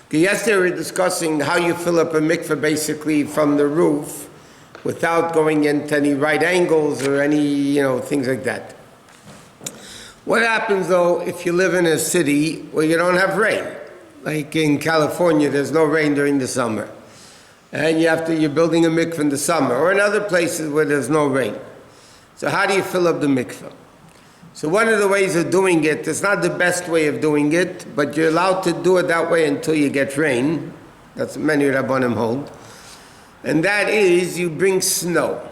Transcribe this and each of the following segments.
Okay, yesterday we were discussing how you fill up a mikveh basically from the roof without going into any right angles or any, things like that. What happens though if you live in a city where you don't have rain? Like in California, there's no rain during the summer. And you're building a mikveh in the summer, or in other places where there's no rain. So how do you fill up the mikveh? So one of the ways of doing it, it's not the best way of doing it, but you're allowed to do it that way until you get rain. That's what many Rabbonim hold. And that is, you bring snow.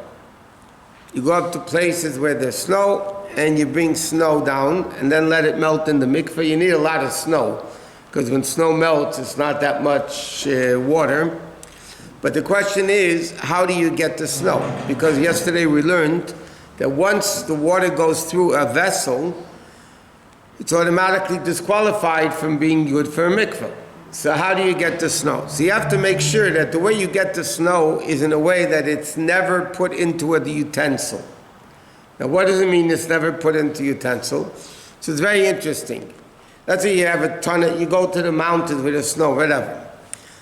You go up to places where there's snow, and you bring snow down, and then let it melt in the mikveh. You need a lot of snow, because when snow melts, it's not that much water. But the question is, how do you get the snow? Because yesterday we learned that once the water goes through a vessel, it's automatically disqualified from being good for a mikveh. So how do you get the snow? So you have to make sure that the way you get the snow is in a way that it's never put into a utensil. Now what does it mean it's never put into a utensil? So it's very interesting. Let's say you have a ton of, you go to the mountains with the snow, whatever.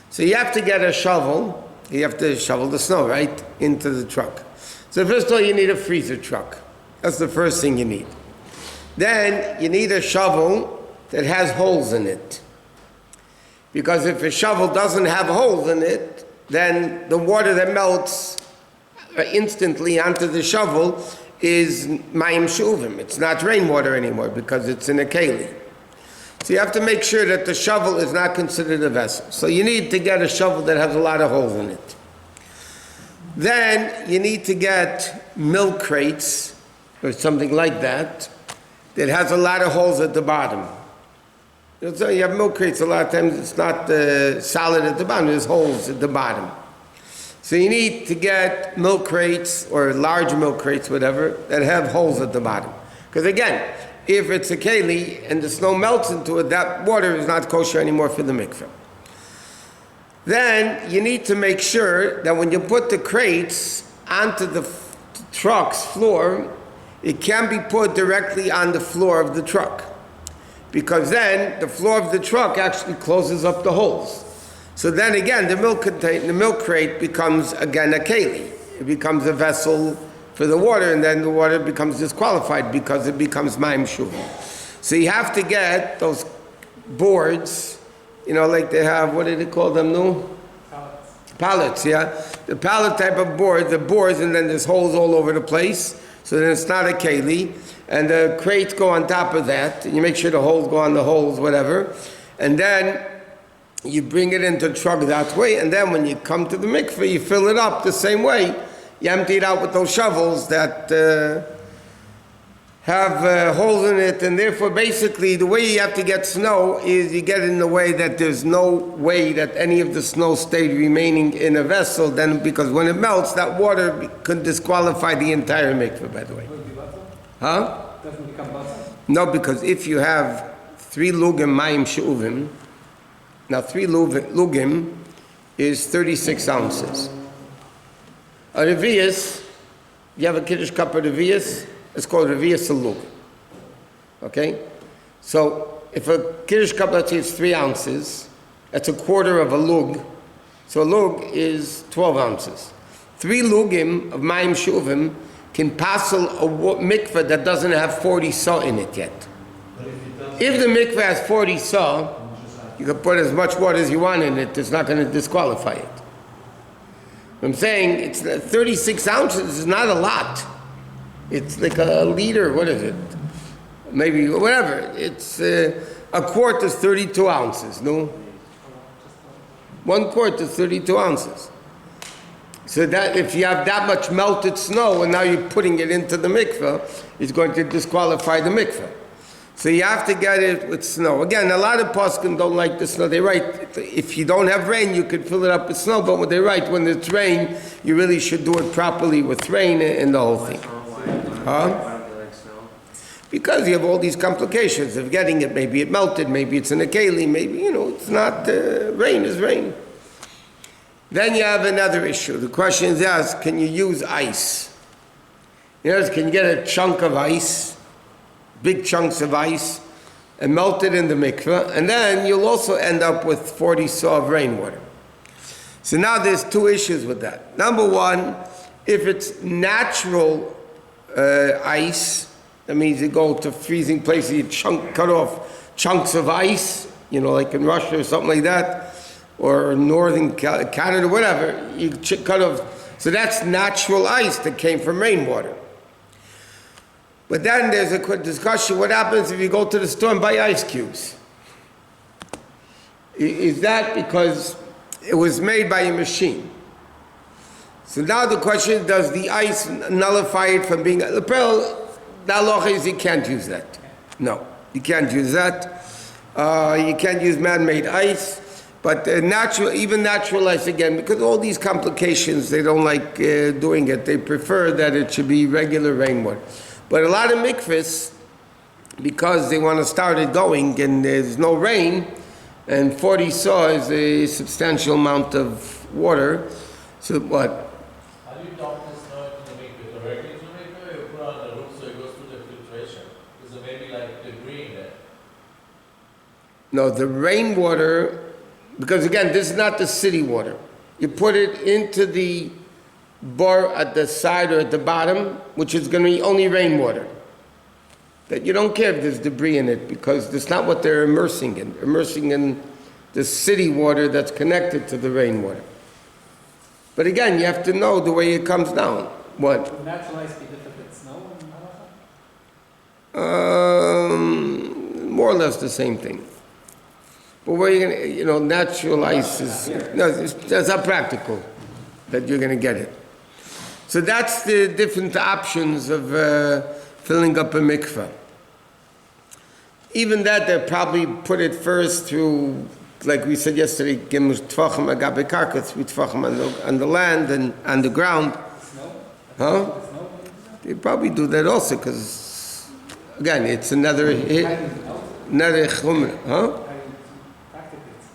So you have to get a shovel, you have to shovel the snow, right, into the truck. So first of all, you need a freezer truck. That's the first thing you need. Then you need a shovel that has holes in it. Because if a shovel doesn't have holes in it, then the water that melts instantly onto the shovel is mayim shuvim. It's not rainwater anymore because it's in a keli. So you have to make sure that the shovel is not considered a vessel. So you need to get a shovel that has a lot of holes in it. Then you need to get milk crates or something like that that has a lot of holes at the bottom. So you have milk crates, a lot of times it's not solid at the bottom, there's holes at the bottom. So you need to get milk crates or large milk crates, whatever, that have holes at the bottom. Because again, if it's a keli and the snow melts into it, that water is not kosher anymore for the mikveh. Then you need to make sure that when you put the crates onto the truck's floor, it can be put directly on the floor of the truck. Because then the floor of the truck actually closes up the holes. So then again, the milk crate becomes again a keli. It becomes a vessel for the water, and then the water becomes disqualified because it becomes mayim shuvim. So you have to get those boards, like they have, what do they call them, no? Pallets, yeah. The pallet type of board, the boards, and then there's holes all over the place. So then it's not a keli. And the crates go on top of that. And you make sure the holes go on the holes, whatever. And then you bring it into the truck that way. And then when you come to the mikveh, you fill it up the same way. You empty it out with those shovels that have holes in it, and therefore basically the way you have to get snow is you get it in a way that there's no way that any of the snow stayed remaining in a vessel, then because when it melts, that water could disqualify the entire mikveh, by the way. Huh? Doesn't become butter? No, because if you have 3 lugim mayim she'uvim, now 3 lugim is 36 ounces. A revius, you have a kiddush cup of revius, it's called revius a lug. Okay? So if a kiddush cup, let's say it's 3 ounces, that's a quarter of a lug. So a lug is 12 ounces. 3 lugim of mayim shuvim can passel a mikveh that doesn't have 40 saw in it yet. If the mikveh has 40 saw, you can put as much water as you want in it, it's not going to disqualify it. I'm saying it's 36 ounces is not a lot. It's like a liter, what is it? Maybe, whatever. It's a quart is 32 ounces, no? 1 quart is 32 ounces. So that if you have that much melted snow and now you're putting it into the mikveh, it's going to disqualify the mikveh. So you have to get it with snow. Again, a lot of poskim don't like the snow. They write, if you don't have rain, you could fill it up with snow, but when they write, when it's rain, you really should do it properly with rain and the whole thing. Huh? Because you have all these complications of getting it. Maybe it melted, maybe it's in a keli, maybe, it's not, rain is rain. Then you have another issue. The question is asked, can you use ice? Can you get a chunk of ice, big chunks of ice, and melt it in the mikveh, and then you'll also end up with 40 saw of rainwater. So now there's two issues with that. Number one, if it's natural ice, that means you go to freezing places, you cut off chunks of ice, like in Russia or something like that, or northern Canada, whatever, you cut off. So that's natural ice that came from rainwater. But then there's a quick discussion, what happens if you go to the store and buy ice cubes? Is that because it was made by a machine? So now the question is, does the ice nullify it from being... The halacha is you can't use that. No, you can't use that. You can't use man-made ice. But even natural ice, again, because all these complications, they don't like doing it. They prefer that it should be regular rainwater. But a lot of mikvahs, because they want to start it going and there's no rain, and 40 saw is a substantial amount of water. So what? How do you dump the snow into the mikvah? Directly into the mikvah, or you put it on the roof so it goes through the filtration? Is there maybe like debris in there? No, the rainwater, because again, this is not the city water. You put it into the bar at the side or at the bottom, which is going to be only rainwater. That you don't care if there's debris in it, because that's not what they're immersing in. They're immersing in the city water that's connected to the rainwater. But again, you have to know the way it comes down. What? Would natural ice be different than snow in halacha? More or less the same thing. But where you're going to, natural ice is, no, that's not practical that you're going to get it. So that's the different options of filling up a mikveh. Even that, they'll probably put it first through, like we said yesterday, gimush tvachim agabe karka, 3 tvachim on the land and on the ground. Snow? Huh? They probably do that also, because, again, it's another chumrah. Huh?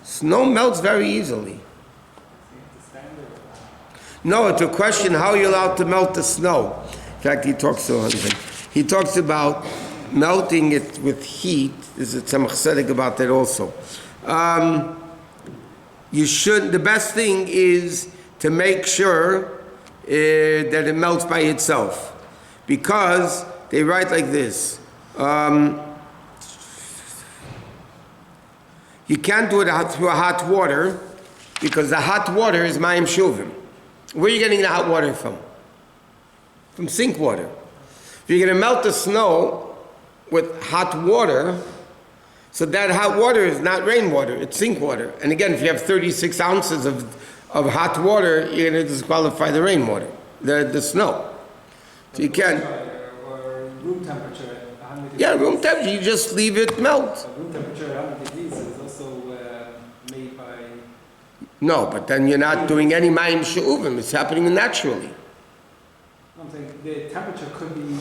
Snow melts very easily. No, it's a question how you're allowed to melt the snow. In fact, he talks about melting it with heat. There's a tzemach tzedek about that also. The best thing is to make sure that it melts by itself. Because they write like this. You can't do it through hot water, because the hot water is mayim shuvim. Where are you getting the hot water from? From sink water. If you're going to melt the snow with hot water, so that hot water is not rainwater, it's sink water. And again, if you have 36 ounces of hot water, you're going to disqualify the rainwater, the snow. So you can't... Or room temperature at 100 degrees. Yeah, room temperature, you just leave it melt. Room temperature at 100 degrees is also made by... No, but then you're not doing any mayim she'uvim. It's happening naturally. No, I'm saying the temperature could be,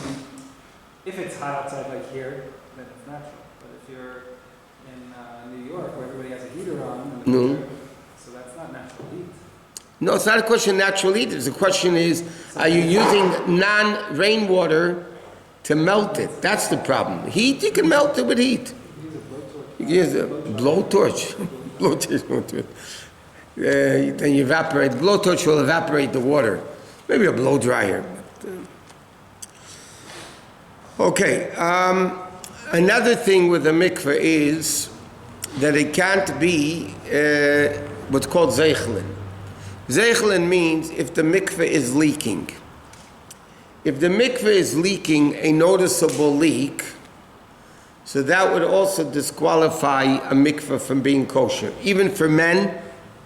if it's hot outside like here, then it's natural. But if you're in New York where everybody has a heater on, in the winter, so that's not natural heat. No, it's not a question of natural heat. The question is, are you using non-rainwater to melt it? That's the problem. Heat, you can melt it with heat. You can use a blowtorch. Blowtorch. Then you evaporate. The blowtorch will evaporate the water. Maybe a blow dryer. Okay. Another thing with the mikveh is that it can't be what's called zeichlin. Zeichlin means if the mikveh is leaking. If the mikveh is leaking a noticeable leak, so that would also disqualify a mikveh from being kosher. Even for men,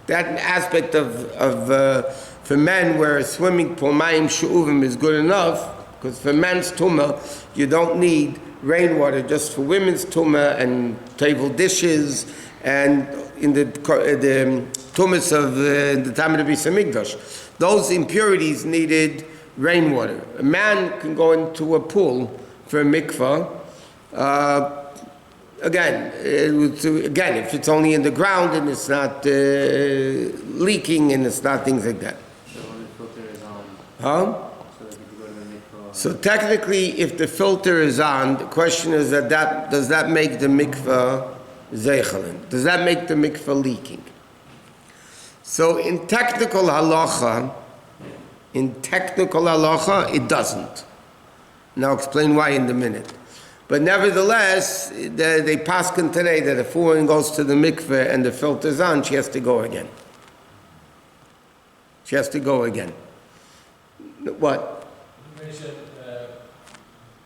that aspect for men where a swimming pool, mayim she'uvim, is good enough, because for men's tumah, you don't need rainwater, just for women's tumah and table dishes, and in the tumas of the time of the Bais Din, those impurities needed rainwater. A man can go into a pool for a mikvah. Again, if it's only in the ground and it's not leaking and it's not things like that. So when the filter is on, Huh? so that if you go to the mikvah So technically, if the filter is on, the question is does that make the mikvah zeichelin? Does that make the mikvah leaking? So in technical halacha, it doesn't. Now I'll explain why in a minute. But nevertheless, they paskin today that if a woman goes to the mikveh and the filter's on, she has to go again. She has to go again. What? You mentioned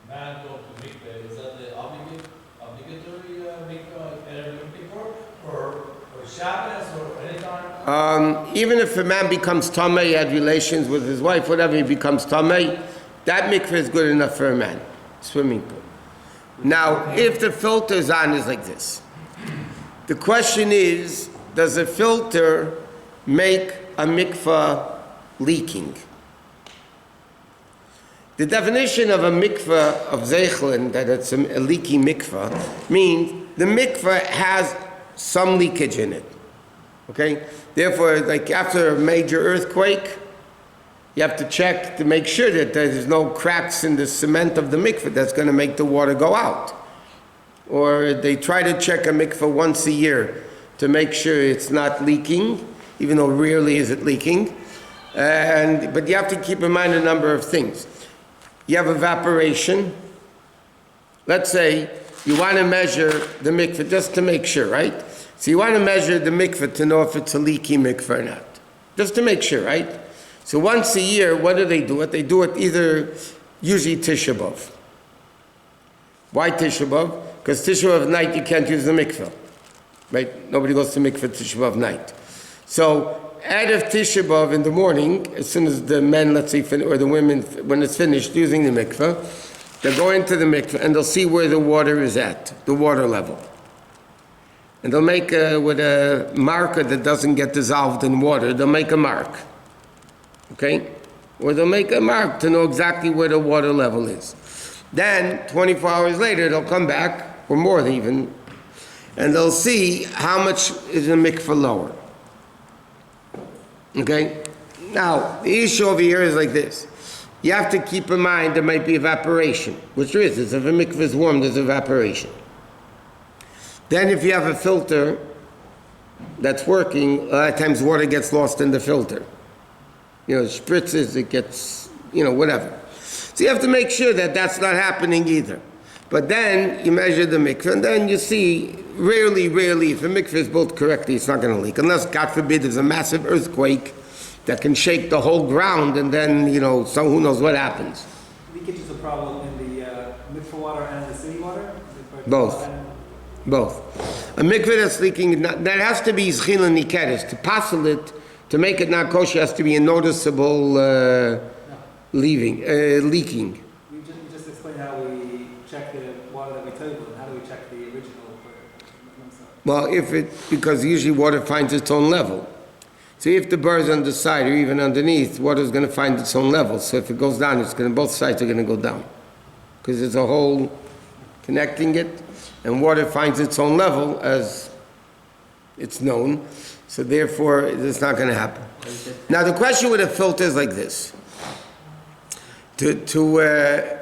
man go to mikveh. Is that the obligatory mikvah they're looking for? Or Shabbos or any time? Even if a man becomes tamei, he had relations with his wife, whatever, he becomes tamei, that mikveh is good enough for a man. Swimming pool. Now, if the filter is on, is like this. The question is, does a filter make a mikvah leaking? The definition of a mikvah of zeichelin, that it's a leaky mikvah, means the mikvah has some leakage in it. Okay? Therefore, like after a major earthquake, you have to check to make sure that there's no cracks in the cement of the mikveh that's going to make the water go out. Or they try to check a mikveh once a year to make sure it's not leaking, even though rarely is it leaking. But you have to keep in mind a number of things. You have evaporation. Let's say you want to measure the mikveh just to make sure, right? So you want to measure the mikveh to know if it's a leaky mikveh or not. Just to make sure, right? So once a year, what do? They do it either, usually Tisha B'Av. Why Tisha B'Av? Because Tisha B'Av night you can't use the mikveh. Right? Nobody goes to mikveh Tisha B'Av night. So out of Tisha B'Av in the morning, as soon as the men, let's say, or the women, when it's finished using the mikveh, they'll go into the mikveh and they'll see where the water is at, the water level. And they'll make with a marker that doesn't get dissolved in water, they'll make a mark. Okay? Or they'll make a mark to know exactly where the water level is. Then, 24 hours later, they'll come back, or more even, and they'll see how much is the mikveh lower. Okay? Now, the issue over here is like this. You have to keep in mind there might be evaporation, which there is. If a mikveh is warm, there's evaporation. Then if you have a filter that's working, a lot of times water gets lost in the filter. It spritzes, it gets, whatever. So you have to make sure that that's not happening either. But then you measure the mikveh, and then you see, rarely, if a mikveh is built correctly, it's not going to leak. Unless, God forbid, there's a massive earthquake that can shake the whole ground, and then, so who knows what happens. Leakage is a problem in the mikveh water and the city water? Both. A mikveh that's leaking, that has to be zchila nikeres. To passel it, to make it not kosher, has to be a noticeable leaking. You just explained how we check the water that we table, and how do we check the original? Well, because usually water finds its own level. So if the bar is on the side or even underneath, water is going to find its own level. So if it goes down, both sides are going to go down. Because there's a hole connecting it, and water finds its own level as it's known. So therefore, it's not going to happen. Now the question with a filter is like this. To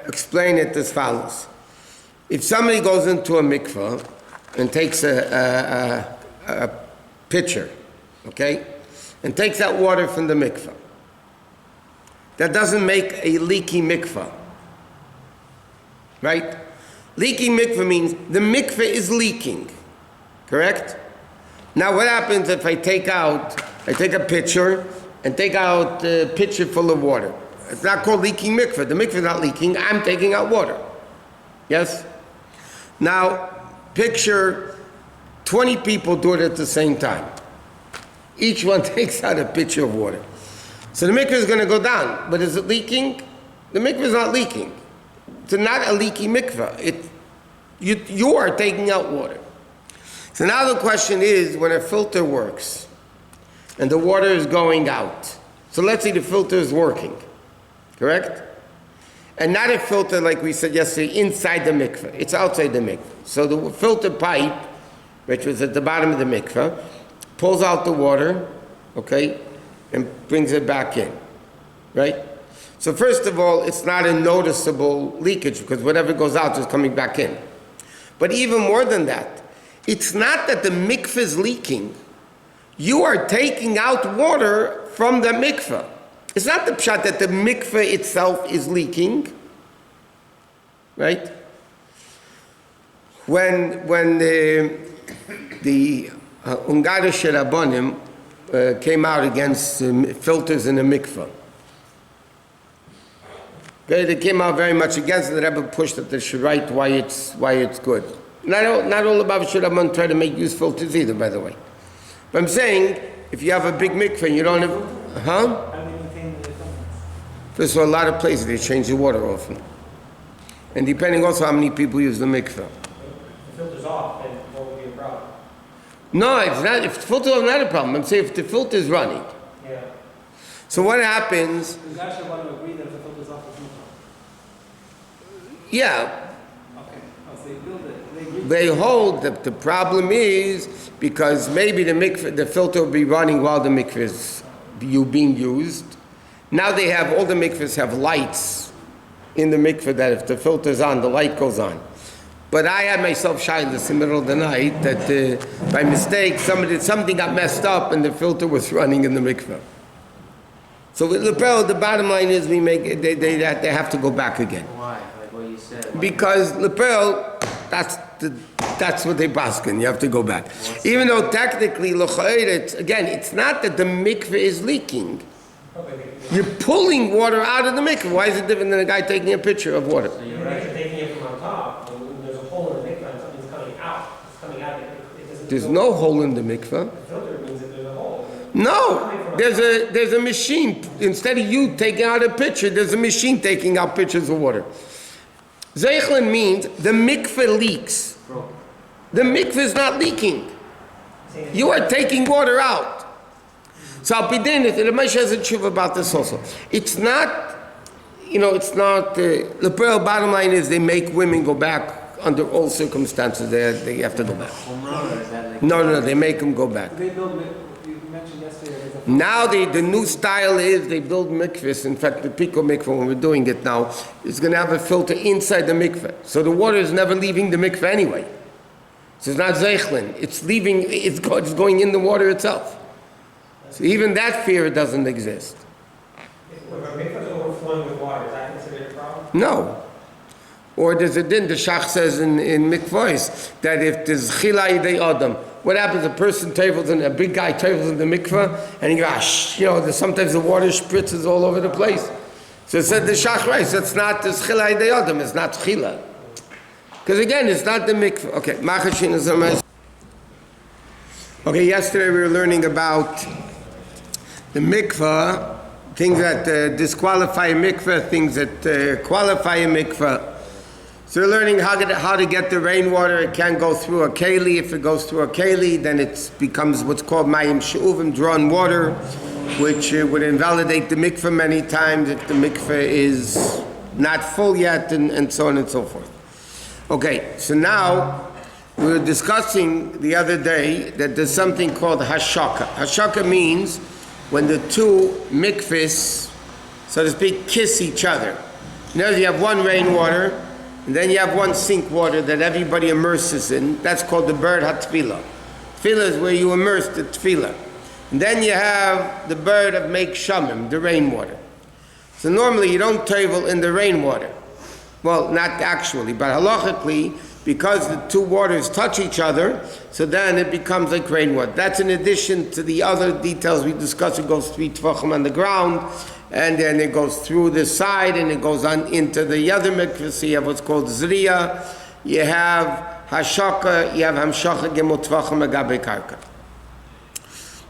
explain it as follows. If somebody goes into a mikvah and takes a pitcher, okay, and takes that water from the mikvah, that doesn't make a leaky mikvah, right? Leaky mikvah means the mikvah is leaking, correct? Now what happens if I take a pitcher and take out a pitcher full of water? It's not called leaking mikvah. The mikvah is not leaking. I'm taking out water. Yes? Now, picture 20 people do it at the same time. Each one takes out a pitcher of water. So the mikvah is going to go down. But is it leaking? The mikvah is not leaking. It's not a leaky mikvah. You are taking out water. So now the question is, when a filter works and the water is going out, so let's say the filter is working, correct? And not a filter like we said yesterday inside the mikveh, it's outside the mikveh. So the filter pipe, which was at the bottom of the mikveh, pulls out the water, okay, and brings it back in, right? So first of all, it's not a noticeable leakage because whatever goes out is coming back in. But even more than that, it's not that the mikveh is leaking. You are taking out water from the mikveh. It's not the pshat that the mikveh itself is leaking, right? When the Ungarische Rabbonim came out against filters in the mikveh. They came out very much against it. The Rebbe pushed that they should write why it's good. Not all Lubavitch Rabban try to make use filters either, by the way. But I'm saying, if you have a big mikveh and you don't have, How do they maintain the filters? First of all, a lot of places they change the water often. And depending also how many people use the mikveh. If the filter's off, then what would be a problem? No, it's not. If the filter is not a problem, I'm saying if the filter is running. Yeah. So what happens? You actually want to agree that if the filter's off, it's no problem. Yeah, Okay. Oh, so they build it. They agree. they hold that the problem is because maybe the filter will be running while the mikveh is being used. Now they have, all the mikvehs have lights in the mikveh that if the filter's on, the light goes on. But I had myself shyness in the middle of the night that by mistake something got messed up and the filter was running in the mikveh. So with Lepel, the bottom line is they have to go back again. Why? Like what you said. Because Lepel, that's what they paskin. You have to go back. Even though technically, it's not that the mikveh is leaking. You're pulling water out of the mikveh. Why is it different than a guy taking a picture of water? So you're You're right. taking it from on top, and there's a hole in the mikvah, and something's coming out. It's coming out. It doesn't There's go- no hole in the mikveh. The filter means that there's a hole. No, there's a machine. Instead of you taking out a picture, there's a machine taking out pictures of water. Zeichlin means the mikveh leaks. The mikveh is not leaking. You are taking water out. So Al Pidin, the Ramesh has a tshuva about this also. It's not, the bottom line is they make women go back under all circumstances. They have to go back. Home run, or is that like? No, they make them go back. They build, you mentioned yesterday, there's a Now the new style is they build mikvahs. In fact, the Pico mikvah, when we're doing it now, is going to have a filter inside the mikvah. So the water is never leaving the mikvah anyway. So it's not zeichlin. It's going in the water itself. So even that fear doesn't exist. If a mikvah is overflowing with water, is that considered a problem? No. Or there's a din, the Shach says in mikvahs, that if there's chilai de adam, what happens? A big guy travels in the mikvah, and he goes, sometimes the water spritzes all over the place. So it said the Shach writes, it's not this chilai de adam, it's not chila. Because again, it's not the mikvah. Okay, machashin is a mess. Okay, yesterday we were learning about the mikvah, things that disqualify a mikvah, things that qualify a mikvah. So we're learning how to get the rainwater. It can't go through a keli. If it goes through a keli, then it becomes what's called mayim she'uvim, drawn water, which would invalidate the mikvah many times if the mikvah is not full yet, and so on and so forth. Okay, so now we were discussing the other day that there's something called hashaka. Hashaka means when the two mikvahs, so to speak, kiss each other. Now you have one rainwater, and then you have one sink water that everybody immerses in. That's called the bird hatfila. Tefillah is where you immerse the tefillah. And then you have the bird of make shamim, the rainwater. So normally you don't tevel in the rainwater. Well, not actually, but halachically, because the two waters touch each other, so then it becomes like rainwater. That's in addition to the other details we discussed. It goes 3 tvachim on the ground, and then it goes through the side, and it goes on into the other mikvah. So you have what's called zriya, you have hashaka, you have hamshacha gemot tvachim agabe karka.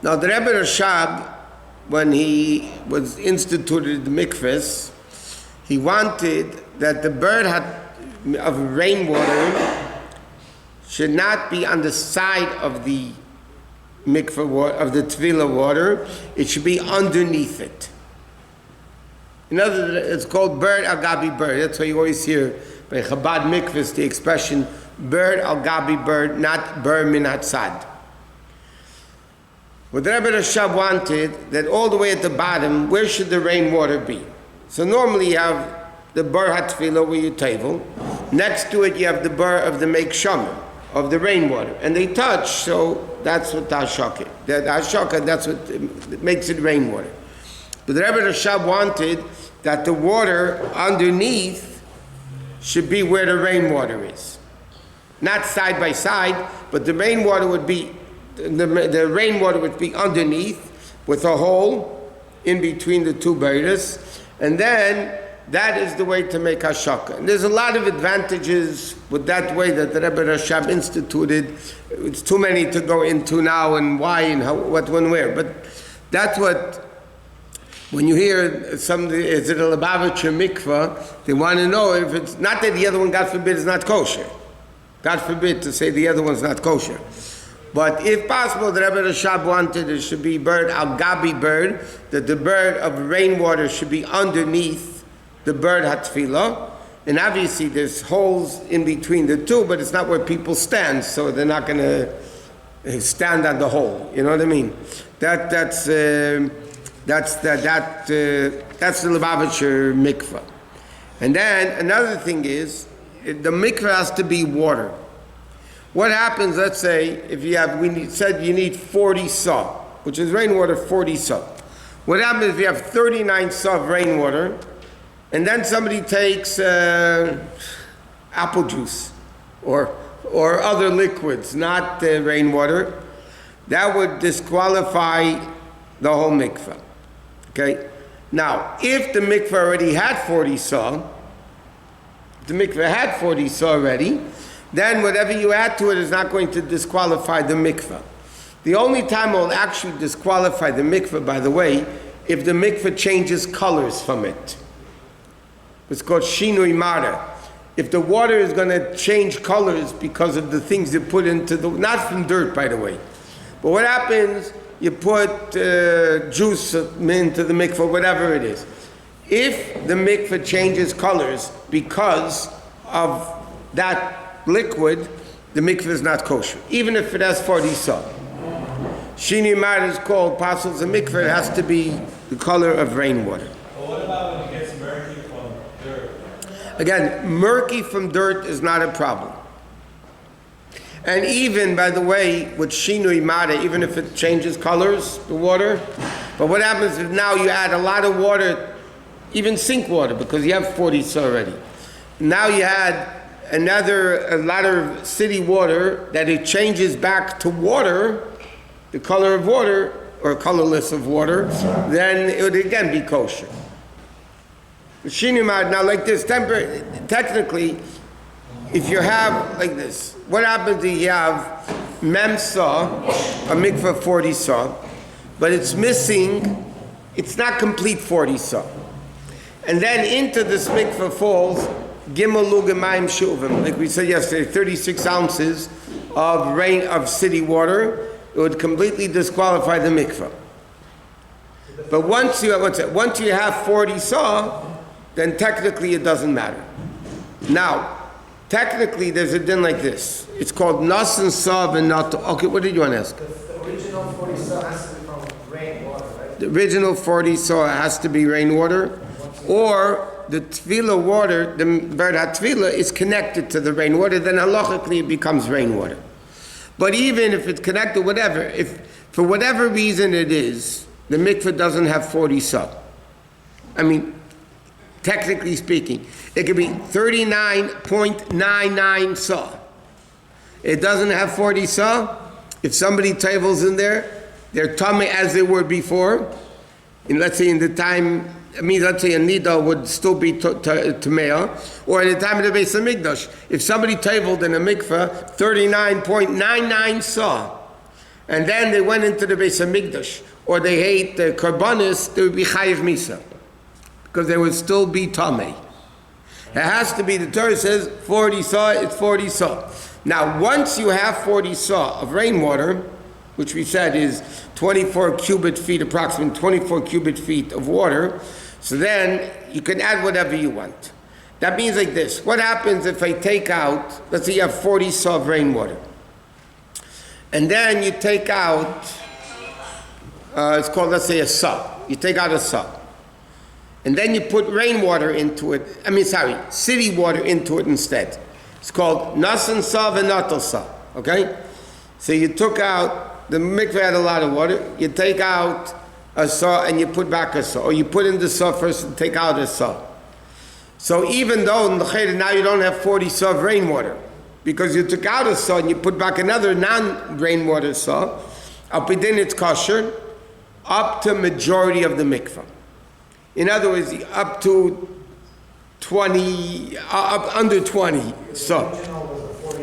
Now the Rebbe Rashab, when he was instituted the mikvahs, he wanted that the bird of rainwater should not be on the side of the mikvah water, of the tevilah water. It should be underneath it. In other words, it's called bird al gabi bird. That's why you always hear by Chabad mikvahs the expression bird al gabi bird, not bird min hatzad. What the Rebbe Rashab wanted, that all the way at the bottom, where should the rainwater be? So normally you have the bar hatfila where you table. Next to it you have the bar of the make shomer, of the rainwater. And they touch, so that's what the hashaka. The hashaka, that's what makes it rainwater. But the Rebbe Rashab wanted that the water underneath should be where the rainwater is. Not side by side, but the rainwater would be underneath with a hole in between the two beiras, and then that is the way to make hashaka. And there's a lot of advantages with that way that the Rebbe Rashab instituted. It's too many to go into now and why and how, what, when, where. But that's what, when you hear somebody, is it a Lubavitch or Mikvah, they want to know if it's, not that the other one, God forbid, is not kosher. God forbid to say the other one's not kosher. But if possible, the Rebbe Rashab wanted it should be bird, al-gabi bird, that the bird of rainwater should be underneath the bird hatfila. And obviously there's holes in between the two, but it's not where people stand, so they're not going to stand on the hole. You know what I mean? That's the Lubavitcher mikvah. And then another thing is, the mikvah has to be water. What happens, let's say, if you have, said you need 40 saw, which is rainwater, 40 saw. What happens if you have 39 saw of rainwater, and then somebody takes apple juice or other liquids, not rainwater, that would disqualify the whole mikvah. Okay? Now, if the mikvah already had 40 saw, already, then whatever you add to it is not going to disqualify the mikvah. The only time it will actually disqualify the mikvah, by the way, if the mikvah changes colors from it. It's called shinui mara. If the water is going to change colors because of the things you put into the, not from dirt, by the way, but what happens, you put juice into the mikvah, whatever it is. If the mikvah changes colors because of that liquid, the mikvah is not kosher, even if it has 40 saw. Shini Mar is called apostles of mikvah, it has to be the color of rainwater. Well, what about when it gets murky from dirt? Again, murky from dirt is not a problem. And even, by the way, with shinui mara, even if it changes colors, the water, but what happens if now you add a lot of water, even sink water, because you have 40 saw already. Now you add a lot of city water that it changes back to water, the color of water, or colorless of water, then it would again be kosher. Shinimad, now like this, technically, if you have like this, what happens if you have mem saw, a mikvah 40 saw, but it's missing, it's not complete 40 saw. And then into this mikvah falls Gimel Lugamayim Shuvim, like we said yesterday, 36 ounces of city water, it would completely disqualify the mikvah. But once you have 40 saw, then technically it doesn't matter. Now, technically there's a din like this. It's called Nas and Saw and not. Okay, what did you want to ask? The original 40 saw has to be from rainwater, right? The original 40 saw has to be rainwater, or the tefillah water, the bird tefillah is connected to the rainwater, then halachically it becomes rainwater. But even if it's connected, whatever, if for whatever reason it is, the mikveh doesn't have 40 saw. I mean, technically speaking, it could be 39.99 saw. It doesn't have 40 saw. If somebody tables in there, they're tummy as they were before. And let's say in the time, let's say a nida would still be tamea, or at the time of the Bais Din, if somebody tabled in a mikveh 39.99 saw, and then they went into the Bais Din, or they ate the karbanis, they would be chayiv misa, because they would still be tamei. It has to be, the Torah says 40 saw, it's 40 saw. Now, once you have 40 saw of rainwater, which we said is 24 cubic feet, approximately 24 cubic feet of water, so then you can add whatever you want. That means like this. What happens if I take out, let's say you have 40 saw of rainwater, and then you take out, it's called, let's say, a saw. You take out a saw. and then you put rainwater into it, city water into it instead. It's called nasan sa v'natal sa, okay? So you took out, the mikveh had a lot of water, you take out a saw and you put back a saw, or you put in the saw first and take out a saw. So even though in the Cheder now you don't have 40 saw of rainwater, because you took out a saw and you put back another non-rainwater saw, up within it's kosher, up to majority of the mikveh. In other words, up to 20, up under 20 saw.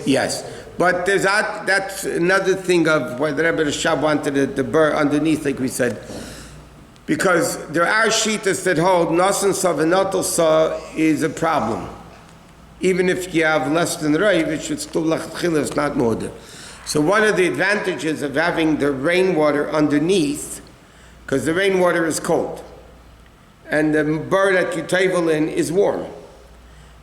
Yes. But there's that's another thing of what the Rebbe Rashab wanted the burr underneath, like we said. Because there are shittas that hold nasan sa v'natal sa is a problem. Even if you have less than raiv, it should still lachachila, it's not moder. So one of the advantages of having the rainwater underneath, because the rainwater is cold, and the burr that you table in is warm.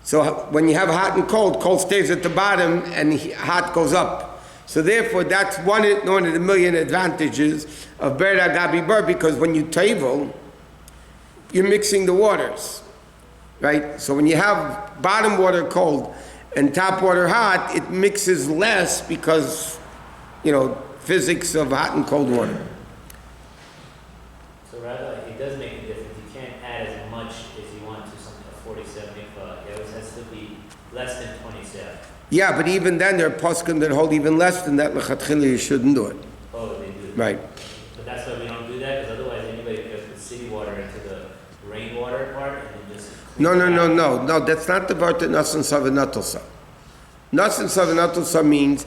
So when you have hot and cold, cold stays at the bottom and hot goes up. So therefore, that's one of the million advantages of Ber Agabi Ber, because when you table, you're mixing the waters, right? So when you have bottom water cold and top water hot, it mixes less because, physics of hot and cold water. So rather, it does make a difference. You can't add as much as you want to something a 47 mikvah. It always has to be less than 27. Yeah, but even then, there are poskim that hold even less than that. L'chatchila, you shouldn't do it. Oh, they do. Right. But that's why we don't do that, because otherwise anybody could put city water into the rainwater part and then just. No. That's not the part that nasan sa v'natal sa. Nasan sa v'natal sa means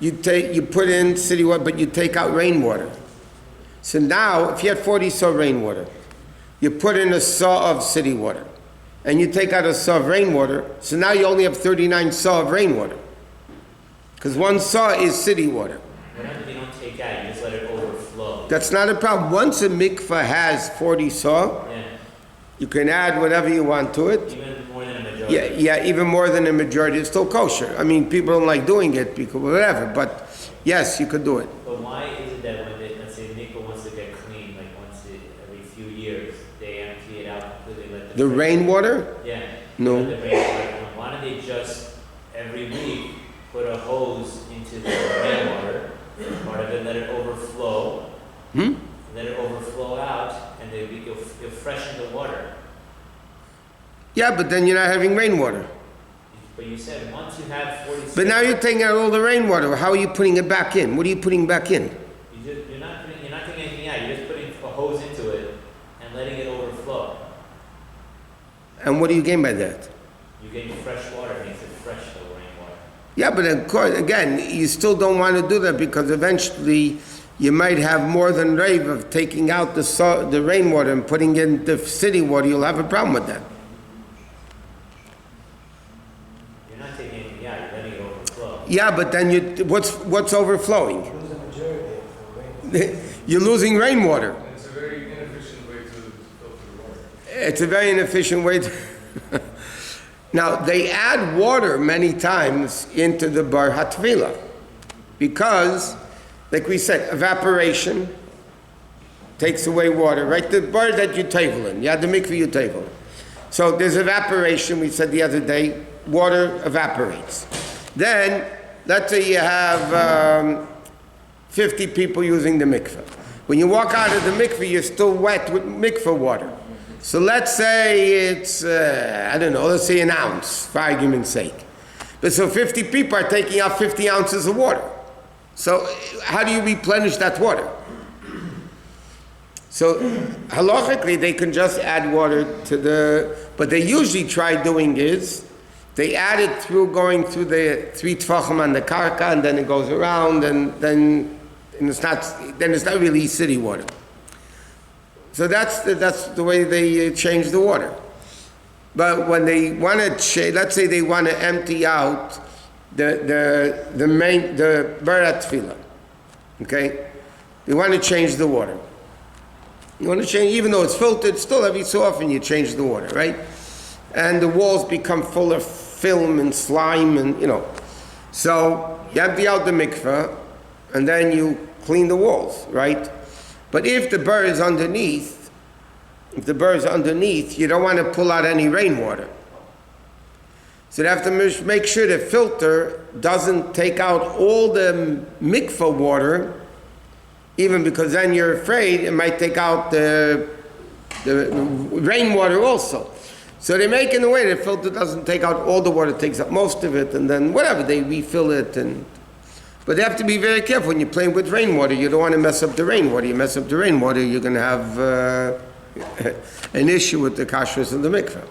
you put in city water, but you take out rainwater. So now, if you had 40 saw rainwater, you put in a saw of city water, and you take out a saw of rainwater, so now you only have 39 saw of rainwater. Because one saw is city water. Whenever you don't take out, you just let it overflow. That's not a problem. Once a mikvah has 40 saw, you can add whatever you want to it. Even more than a majority. Yeah, even more than a majority. It's still kosher. I mean, people don't like doing it because whatever, but yes, you could do it. But why is it that when let's say Mikvah wants to get clean, like every few years, they empty it out completely? Let The rainwater? Yeah. No. Let the rainwater come. Why don't they just every week put a hose into the rainwater, part of it, let it overflow, let it overflow out, and you'll freshen the water. Yeah, but then you're not having rainwater. But you said once you have 46. But now you're taking out all the rainwater. How are you putting it back in? What are you putting back in? You're not taking anything out. You're just putting a hose into it and letting it overflow. And what do you gain by that? You're getting fresh water. It makes it fresh, the rainwater. Yeah, but of course, again, you still don't want to do that because eventually you might have more than rave of taking out the rainwater and putting in the city water. You'll have a problem with that. You're not taking anything out. You're letting it overflow. Yeah, but then what's overflowing? You're losing rainwater. It's a very inefficient way to filter the water. It's a very inefficient way to... Now, they add water many times into the bar hatvila because, like we said, evaporation takes away water, right? The bar that you table in, the mikveh you table in. So there's evaporation, we said the other day, water evaporates. Then, let's say you have 50 people using the mikveh. When you walk out of the mikveh, you're still wet with mikveh water. So let's say it's, let's say an ounce, for argument's sake. But so 50 people are taking out 50 ounces of water. So how do you replenish that water? So halachically, they can just add water to what they usually try doing is, they add it going through the 3 tfachim on the karka, and then it goes around, and then it's not really city water. So that's the way they change the water. But when they want to let's say they want to empty out the barat tefillah, okay? They want to change the water. You want to change, even though it's filtered, still every so often you change the water, right? And the walls become full of film and slime and, So you empty out the mikveh, and then you clean the walls, right? But if the burr is underneath, if the burr is underneath, you don't want to pull out any rainwater. So they have to make sure the filter doesn't take out all the mikvah water, even because then you're afraid it might take out the rainwater also. So they make in a way the filter doesn't take out all the water, takes up most of it, and then whatever, they refill it. But they have to be very careful when you're playing with rainwater. You don't want to mess up the rainwater. You mess up the rainwater, you're going to have an issue with the kashrus of the mikveh.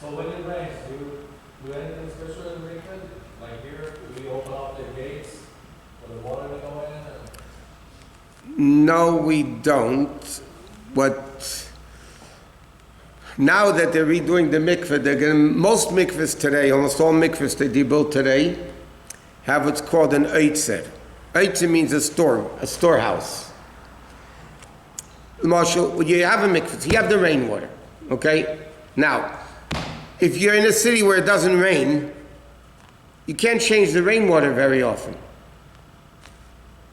So when it rains, do you do anything special in the mikvah? Like here, do we open up the gates for the water to go in? No, we don't. But now that they're redoing the mikveh, most mikvahs today, almost all mikvahs that they build today, have what's called an eitzer. Eitzer means a storehouse. Marshall, when you have a mikvah, you have the rainwater, okay? Now, if you're in a city where it doesn't rain, you can't change the rainwater very often.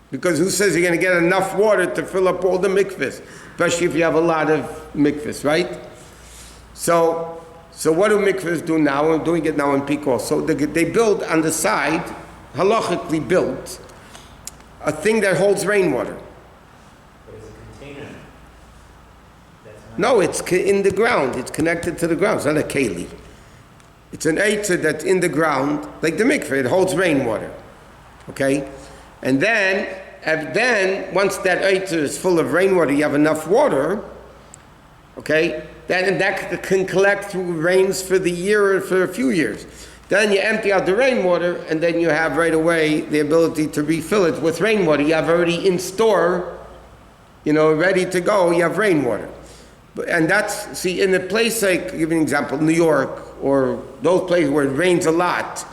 Because who says you're going to get enough water to fill up all the mikvahs? Especially if you have a lot of mikvahs, right? So what do mikvahs do now? We're doing it now in Peak also. They build on the side, halachically built, a thing that holds rainwater. But it's a container. No, it's in the ground. It's connected to the ground. It's not a keli. It's an eitzer that's in the ground, like the mikveh. It holds rainwater. Okay? And then once that eitzer is full of rainwater, you have enough water, okay? That can collect through rains for the year or for a few years. Then you empty out the rainwater, and then you have right away the ability to refill it with rainwater. You have already in store, ready to go, you have rainwater. And that's, see, in a place like, give you an example, New York, or those places where it rains a lot,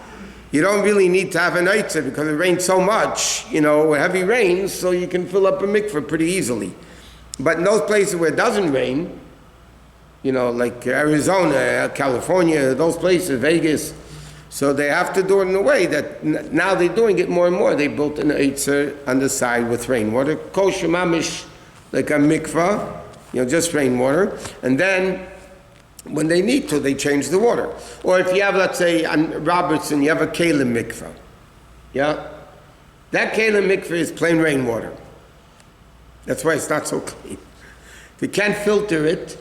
you don't really need to have an eitzer because it rains so much, heavy rains, so you can fill up a mikveh pretty easily. But in those places where it doesn't rain, like Arizona, California, those places, Vegas, so they have to do it in a way that now they're doing it more and more. They built an eitzer on the side with rainwater, kosher mamish, like a mikvah, just rainwater, and then when they need to, they change the water. Or if you have, let's say, on Robertson, you have a kalim mikvah. Yeah? That kalim mikvah is plain rainwater. That's why it's not so clean. If you can't filter it,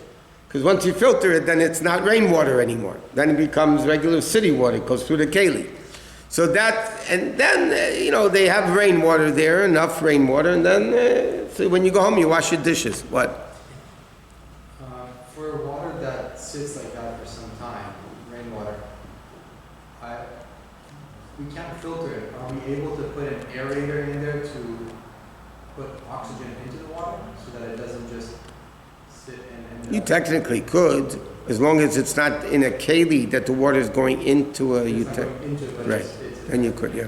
because once you filter it, then it's not rainwater anymore. Then it becomes regular city water. It goes through the keli. So then, they have rainwater there, enough rainwater, and then so when you go home, you wash your dishes. What? For water that sits like that for some time, rainwater, we can't filter it. Are we able to put an aerator in there to put oxygen into the water so that it doesn't just sit and You technically could, as long as it's not in a keli that the water is going into a utensil. Right, then you could, yeah.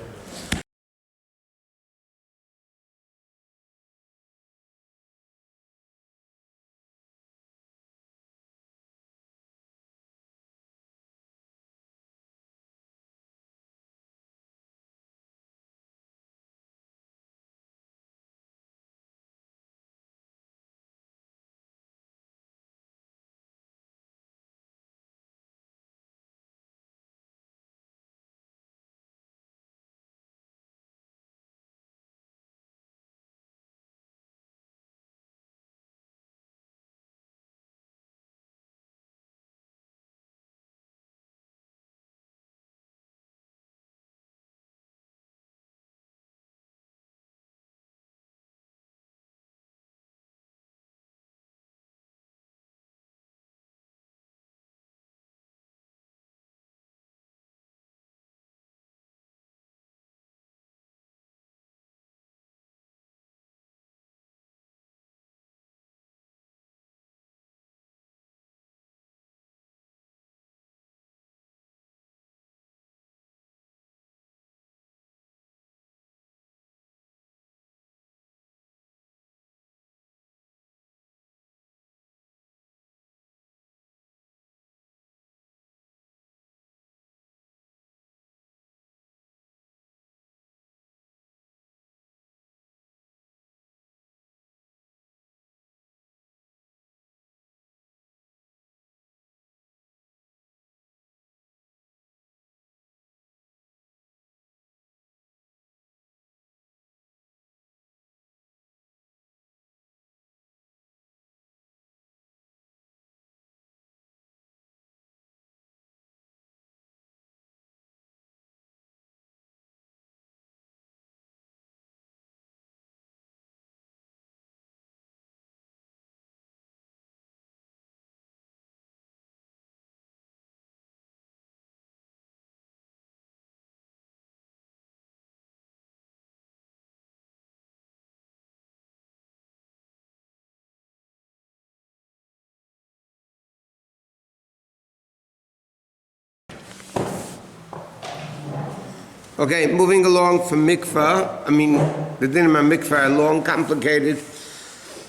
Okay, moving along from Mikvah. I mean, the dinim of Mikvah are long, complicated,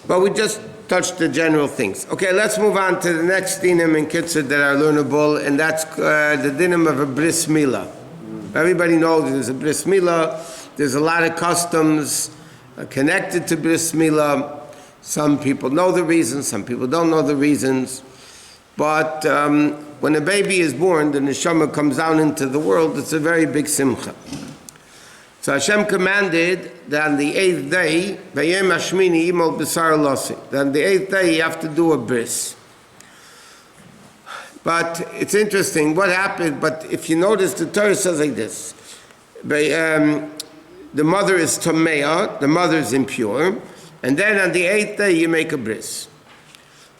but we just touched the general things. Okay, let's move on to the next dinim in Kitzur that are learnable, and that's the dinim of a bris milah. Everybody knows there's a bris milah. There's a lot of customs connected to bris milah. Some people know the reasons, some people don't know the reasons. But when a baby is born, the neshama comes out into the world, it's a very big simcha. So Hashem commanded that on the 8th day, Vayem Hashmini Imol B'Sar Losi, that on the 8th day you have to do a bris. But it's interesting what happened, but if you notice, the Torah says like this. The mother is Tomea, the mother is impure, and then on the 8th day you make a bris.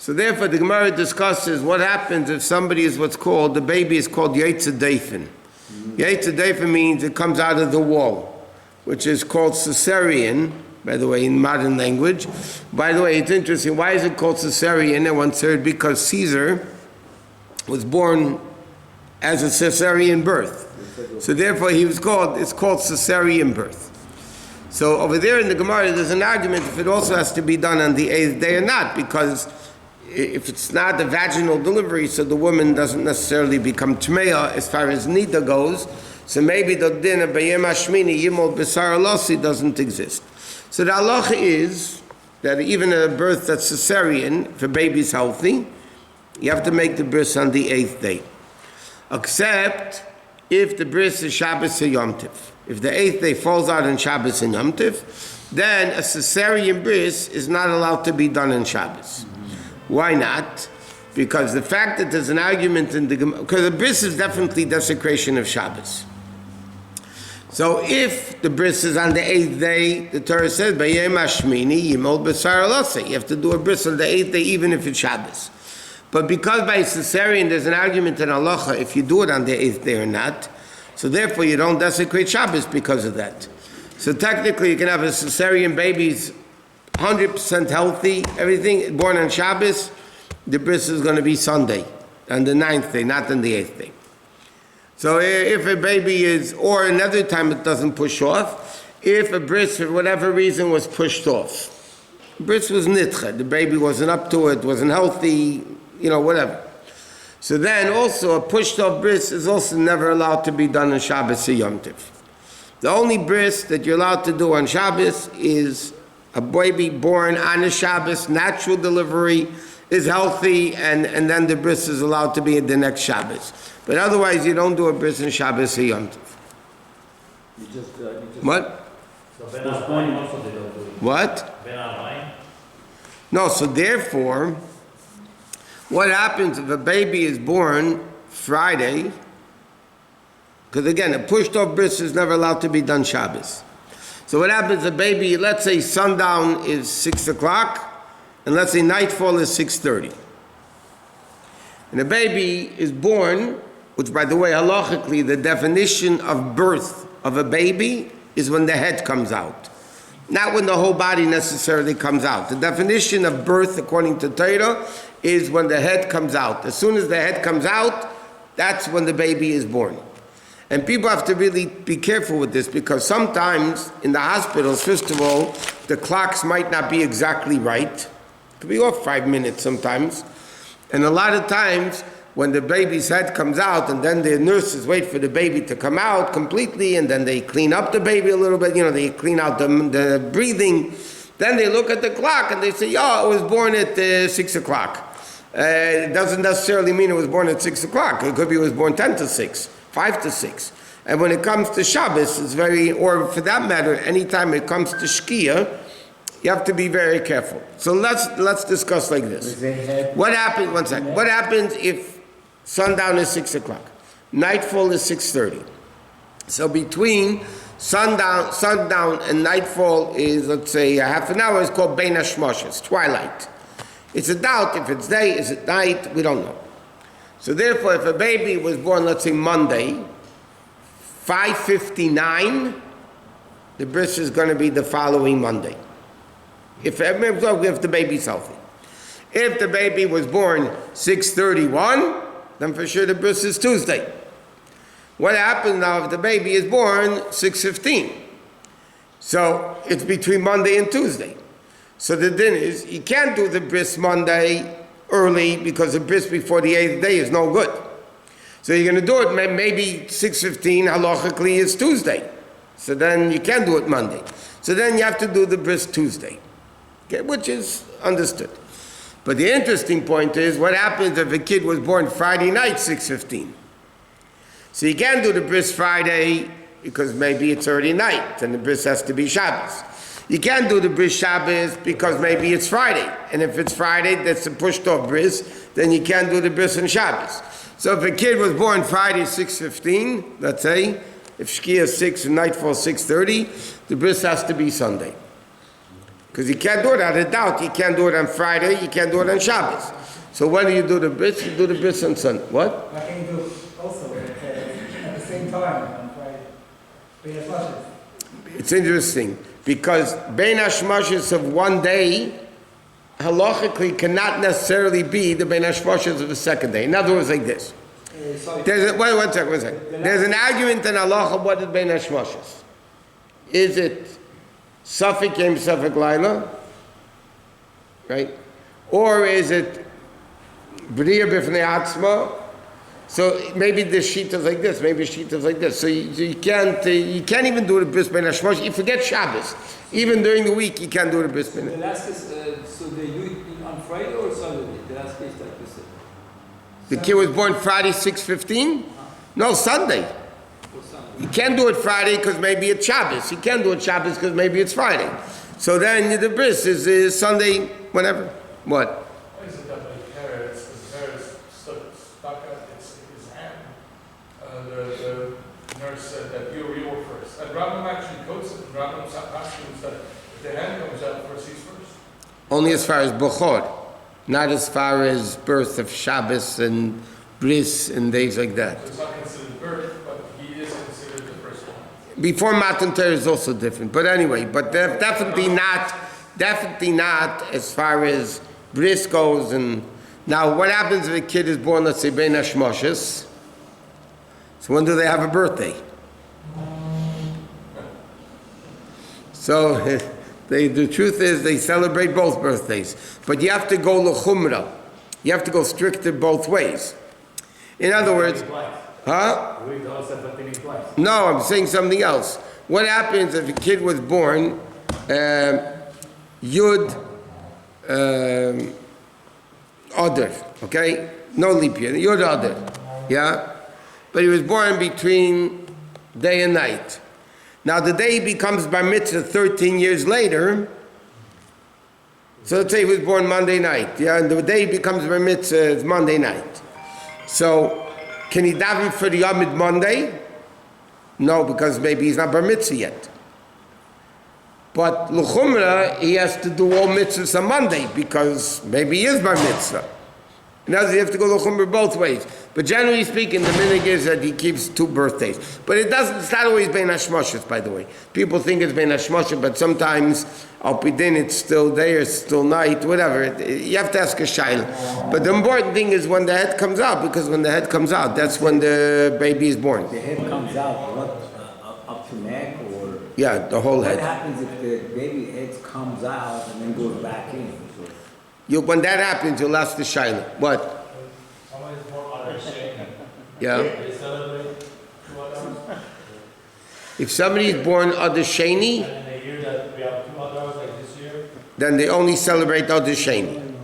So therefore the Gemara discusses what happens if somebody is what's called, the baby is called Yetzer Deifen. Yetzer Deifen means it comes out of the wall, which is called cesarean, by the way, in modern language. By the way, it's interesting, why is it called cesarean? And one said because Caesar was born as a cesarean birth. So therefore it's called cesarean birth. So over there in the Gemara there's an argument if it also has to be done on the 8th day or not, because if it's not a vaginal delivery, so the woman doesn't necessarily become tmeya as far as nida goes, so maybe the din of Bayem Hashmini Yimol B'Sar Losi doesn't exist. So the halacha is that even a birth that's cesarean, if a baby's healthy, you have to make the bris on the 8th day. Except if the bris is Shabbos or Yom Tov. If the 8th day falls out on Shabbos and Yom Tov, then a cesarean bris is not allowed to be done on Shabbos. Why not? Because the fact that there's an argument in the Gemara, because the bris is definitely desecration of Shabbos. So if the bris is on the 8th day, the Torah says, Bayem Hashmini Yimol B'Sar Losi. You have to do a bris on the 8th day even if it's Shabbos. But because by cesarean there's an argument in halacha if you do it on the 8th day or not, so therefore you don't desecrate Shabbos because of that. So technically you can have a cesarean baby's 100% healthy, everything, born on Shabbos, the bris is going to be Sunday, on the 9th day, not on the 8th day. So if a baby is, or another time it doesn't push off, if a bris for whatever reason was pushed off, bris was nitcha, the baby wasn't up to it, wasn't healthy, whatever. So then also a pushed off bris is also never allowed to be done on Shabbos or Yom Tov. The only bris that you're allowed to do on Shabbos is a baby born on a Shabbos, natural delivery, is healthy, and then the bris is allowed to be the next Shabbos. But otherwise you don't do a bris on Shabbos or Yom Tov. What? So Ben Avayim also they don't do it. What? Ben Avayim? No, so therefore, what happens if a baby is born Friday? Because again, a pushed off bris is never allowed to be done Shabbos. So what happens, a baby, let's say sundown is 6 o'clock, and let's say nightfall is 6:30. And a baby is born, which by the way, halachically, the definition of birth of a baby is when the head comes out. Not when the whole body necessarily comes out. The definition of birth, according to Torah, is when the head comes out. As soon as the head comes out, that's when the baby is born. And people have to really be careful with this, because sometimes in the hospitals, first of all, the clocks might not be exactly right. It could be off 5 minutes sometimes. And a lot of times, when the baby's head comes out, and then the nurses wait for the baby to come out completely, and then they clean up the baby a little bit, they clean out the breathing. Then they look at the clock and they say, it was born at 6 o'clock. It doesn't necessarily mean it was born at 6 o'clock. It could be it was born 10 to 6. 5 to 6. And when it comes to Shabbos, or for that matter, anytime it comes to Shkia, you have to be very careful. So let's discuss like this. What happens, one second, what happens if sundown is 6 o'clock? Nightfall is 6:30. So between sundown and nightfall is, let's say, a half an hour, is called Bein HaShmoshes, twilight. It's a doubt if it's day, is it night, we don't know. So therefore, if a baby was born, let's say Monday, 5:59, the bris is going to be the following Monday. If the baby's healthy. If the baby was born 6:31, then for sure the bris is Tuesday. What happens now if the baby is born 6:15? So it's between Monday and Tuesday. So the din is, you can't do the bris Monday early because the bris before the 8th day is no good. So you're going to do it, maybe 6:15 halachically is Tuesday. So then you can't do it Monday. So then you have to do the bris Tuesday, okay, which is understood. But the interesting point is, what happens if a kid was born Friday night 6:15? So you can't do the bris Friday because maybe it's already night and the bris has to be Shabbos. You can't do the bris Shabbos because maybe it's Friday. And if it's Friday, that's a pushed off bris, then you can't do the bris on Shabbos. So if a kid was born Friday 6:15, let's say, if Shkia is 6 and nightfall 6:30, the bris has to be Sunday. Because you can't do it out of doubt. You can't do it on Friday, you can't do it on Shabbos. So when do you do the bris? You do the bris on Sunday. What? Why can't you do it also at the same time on Friday? Bein Hashmashis. It's interesting, because Bein Hashmashis of one day, halachically cannot necessarily be the Bein Hashmashis of the second day. In other words, like this. There's one second. There's an argument in halacha, what is Bein Hashmashis? Is it Safek Yom Safek Laila? Right? Or is it B'riya B'fnei Atzma? So maybe the sheet is like this, maybe the sheet is like this. So you can't even do the bris Bein Hashmashis. You forget Shabbos. Even during the week, you can't do the bris Bein. The last case, so they do it on Friday or Saturday? The last case that you said. The kid was born Friday 6:15? No, Sunday. Or Sunday. You can't do it Friday because maybe it's Shabbos. You can't do it Shabbos because maybe it's Friday. So then the bris is Sunday, whenever. What? Why is it that the carrots stuck at his hand? The nurse said that you were first. And Rambam actually quotes it, and Rambam asks that if the hand comes out first, he's first. Only as far as Bechor, not as far as birth of Shabbos and bris and days like that. So it's not considered birth, but he is considered the first one. Before Matan Torah is also different. But anyway, definitely not as far as bris goes. And now, what happens if a kid is born, let's say, Bein Hashmashis? So when do they have a birthday? So the truth is they celebrate both birthdays. But you have to go l'chumra. You have to go stricter both ways. In other words, huh? No, I'm saying something else. What happens if a kid was born Yud Adar, okay? No leap year, Yud Adar, yeah? But he was born between day and night. Now the day he becomes bar mitzvah 13 years later, so let's say he was born Monday night, yeah? And the day he becomes bar mitzvah is Monday night. So, can he daven for the Yomid Monday? No, because maybe he's not bar mitzvah yet. But l'chumra, he has to do all mitzvahs on Monday because maybe he is bar mitzvah. In other words, you have to go l'chumra both ways. But generally speaking, the minhag is that he keeps 2 birthdays. But it's not always Bein Hashmashis, by the way. People think it's Bein Hashmashis, but sometimes Al Pidin it's still day or it's still night, whatever. You have to ask a shayla. But the important thing is when the head comes out, because when the head comes out, that's when the baby is born. The head comes out, what, up to neck or? Yeah, the whole What head. happens if the baby head comes out and then goes back in? When that happens, you'll ask the shayla. What? Someone is born on their shame. Yeah. They celebrate 2 others. If somebody is born Adar Sheni, And in the year that we have 2 others, like this year, then they only celebrate Adar Sheni.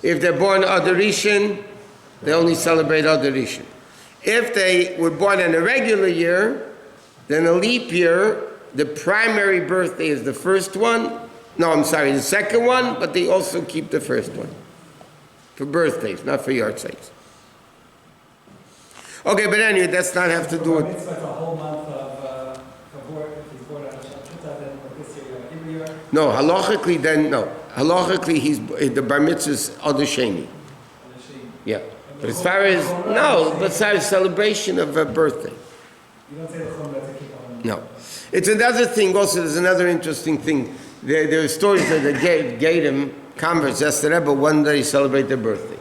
If they're born Adar Rishon, they only celebrate Adar Rishon. If they were born in a regular year, then a leap year, the primary birthday is the first one. No, I'm sorry, the second one, but they also keep the first one. For birthdays, not for yardsticks. Okay, but anyway, that's not have to do with... It's like a whole month of work if he's born on Shabbat, then this year, every year. No, halachically then, no. Halachically, the bar mitzvah is Adar Sheni. Yeah. But as far as, no, but as far as celebration of a birthday. You don't say the chumrah to keep on. No. It's another thing also, there's another interesting thing. There are stories that the Gadim converts asked the Rebbe one day celebrate their birthday.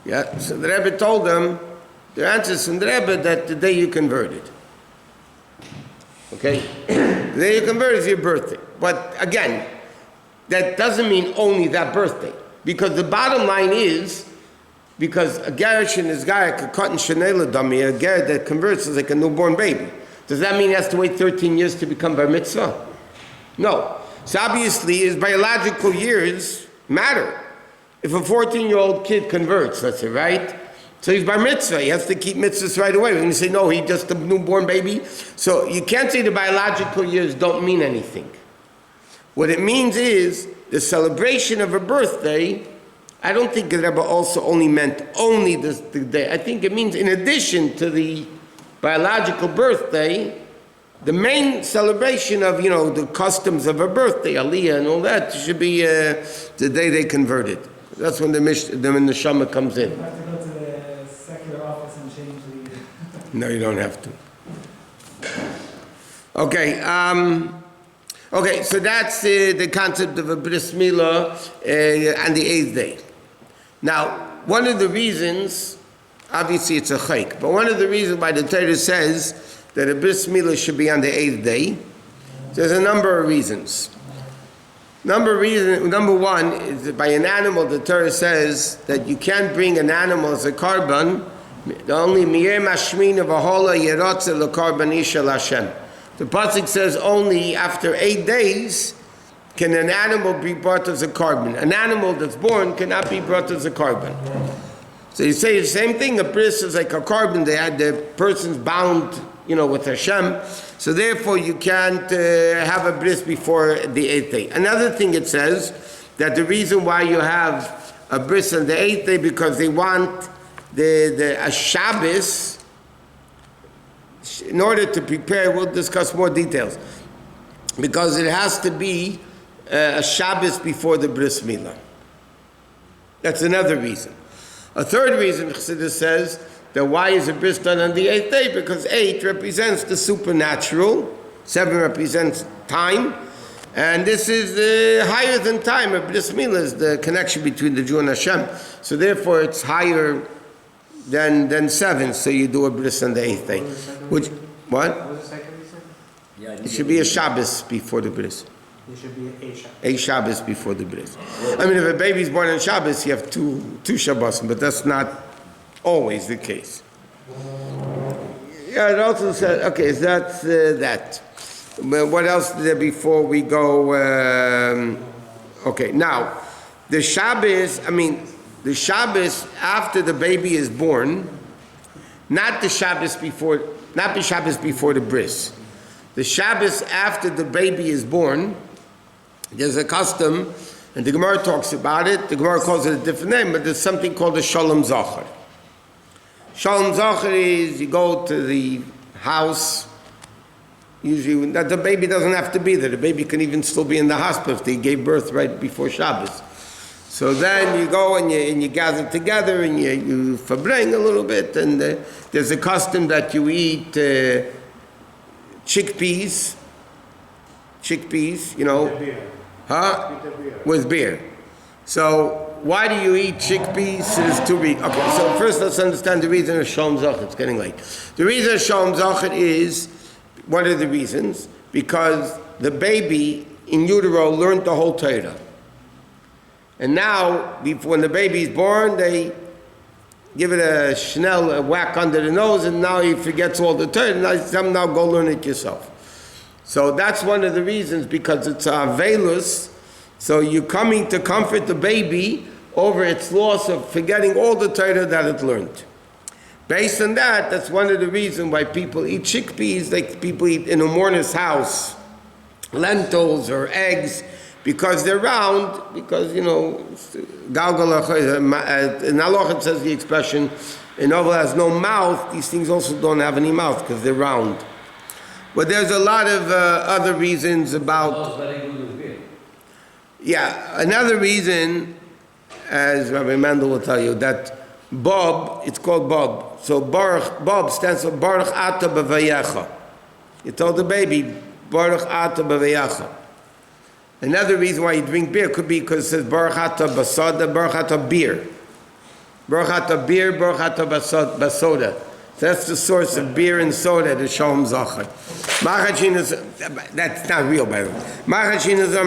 Yeah, so the Rebbe told them, Their answers from the Rebbe that the day you converted. Okay? The day you convert is your birthday. But again, that doesn't mean only that birthday. Because the bottom line is, because a garish and his guy could cut in Shanela dummy, a gar that converts is like a newborn baby. Does that mean he has to wait 13 years to become bar mitzvah? No. So obviously his biological years matter. If a 14-year-old kid converts, let's say, right? So he's bar mitzvah, he has to keep mitzvahs right away. When you say, no, he's just a newborn baby. So you can't say the biological years don't mean anything. What it means is, the celebration of a birthday, I don't think the Rebbe also only meant only the day. I think it means in addition to the biological birthday, the main celebration of, the customs of a birthday, aliyah and all that, should be the day they converted. That's when the neshama comes in. You have to go to the secular office and change the... No, you don't have to. Okay, okay, so that's the concept of a bris milah on the 8th day. Now, one of the reasons, obviously it's a chayk, but one of the reasons why the Torah says that a bris milah should be on the 8th day, there's a number of reasons. Number one is that by an animal, the Torah says that you can't bring an animal as a korban, only miyeh mashmin of a hola yerotze lekorban ishal Hashem. The pasuk says only after 8 days can an animal be brought as a korban. An animal that's born cannot be brought as a korban. So you say the same thing, a bris is like a korban, the person's bound, with Hashem. So therefore you can't have a bris before the 8th day. Another thing it says, that the reason why you have a bris on the 8th day, because they want a Shabbos, in order to prepare, we'll discuss more details, because it has to be a Shabbos before the bris milah. That's another reason. A third reason, Chassidus says, that why is a bris done on the 8th day? Because 8 represents the supernatural, 7 represents time, and this is higher than time. A bris milah is the connection between the Jew and Hashem. So therefore it's higher than 7, so you do a bris on the 8th day. What? What was the second reason? Yeah, It should be a Shabbos before the bris. There should be a Shabbos. A Shabbos before the bris. I mean, if a baby's born on Shabbos, you have two Shabbos, but that's not always the case. Yeah, it also said, okay, so that's that. But what else is there before we go? Okay, now, the Shabbos after the baby is born, not the Shabbos before the bris. The Shabbos after the baby is born, there's a custom, and the Gemara talks about it. The Gemara calls it a different name, but there's something called a Shalom Zachar. Shalom Zachar is you go to the house, usually that the baby doesn't have to be there. The baby can even still be in the hospital if they gave birth right before Shabbos. So then you go and you gather together and you fabring a little bit, and there's a custom that you eat chickpeas, with beer. So why do you eat chickpeas? There's 2 reasons. Okay, so first let's understand the reason of Shalom Zachar. It's getting late. The reason of Shalom Zachar is, one of the reasons, because the baby in utero learned the whole Torah. And now, when the baby is born, they give it a whack under the nose, and now he forgets all the Torah, and I tell him, now go learn it yourself. So that's one of the reasons, because it's velus. So you're coming to comfort the baby over its loss of forgetting all the Torah that it learned. Based on that, that's one of the reasons why people eat chickpeas, like people eat in a mourner's house, lentils or eggs, because they're round, because, galgal, in halacha it says the expression, an oval has no mouth, these things also don't have any mouth because they're round. But there's a lot of other reasons about... Yeah, another reason, as Rabbi Mendel will tell you, that Bob, it's called Bob. So Bob stands for Baruch Ata B'Vayecha. You told the baby, Baruch Ata B'Vayecha. Another reason why you drink beer could be because it says Baruch Ata Basada, Baruch Ata beer. Borchata beer, borchata basoda. That's the source of beer and soda, the Shalom Zachar. Machin is, that's not real, by the way. Machin is a